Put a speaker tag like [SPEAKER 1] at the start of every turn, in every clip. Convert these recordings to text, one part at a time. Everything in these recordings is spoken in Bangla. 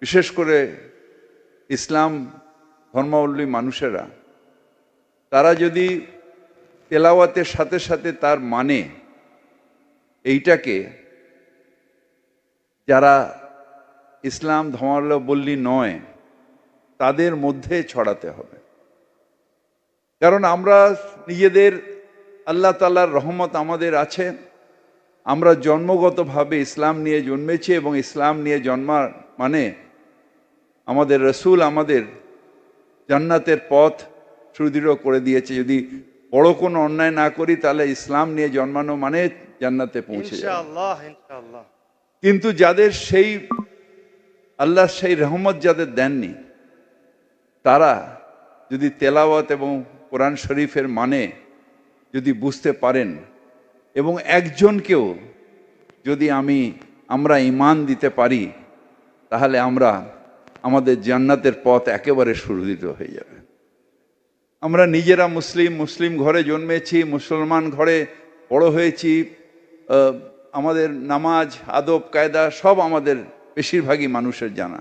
[SPEAKER 1] বিশেষ করে ইসলাম ধর্মাবলম্বী মানুষেরা, তারা যদি তেলাওয়াতের সাথে সাথে তার মানে এইটাকে যারা ইসলাম ধর্মাবলম্বী নয় তাদের মধ্যে ছড়াতে হবে। কারণ আমরা নিজেদের, আল্লাহ তাআলার রহমত আমাদের আছে, আমরা জন্মগতভাবে ইসলাম নিয়ে জন্মেছি এবং ইসলাম নিয়ে জন্মার মানে আমাদের রসুল আমাদের জান্নাতের পথ সুদৃঢ় করে দিয়েছে। যদি বড় কোনো অন্যায় না করি তাহলে ইসলাম নিয়ে জন্মানো মানে জান্নাতে পৌঁছে যাবে
[SPEAKER 2] ইনশাআল্লাহ, ইনশাআল্লাহ।
[SPEAKER 1] কিন্তু যাদের সেই আল্লাহ সেই রহমত যাদের দেননি, তারা যদি তেলাওয়াত এবং কোরআন শরীফের মানে যদি বুঝতে পারেন এবং একজনকেও যদি আমরা ঈমান দিতে পারি, তাহলে আমাদের জান্নাতের পথ একেবারে সুদৃঢ় হয়ে যাবে। আমরা নিজেরা মুসলিম ঘরে জন্মেছি, মুসলমান ঘরে বড় হয়েছি, আমাদের নামাজ আদব কায়দা সব আমাদের বেশিরভাগই মানুষের জানা।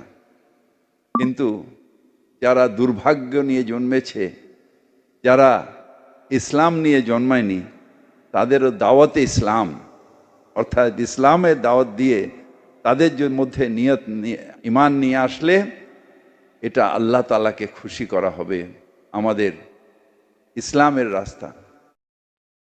[SPEAKER 1] কিন্তু যারা দুর্ভাগ্য নিয়ে জন্মেছে, যারা ইসলাম নিয়ে জন্মায়নি, তাদেরও দাওয়াতে ইসলাম অর্থাৎ ইসলামের দাওয়াত দিয়ে তাদের মধ্যে ঈমান নিয়ে আসলে এটা আল্লাহ তাআলাকে খুশি করা হবে। আমাদের ইসলামের রাস্তা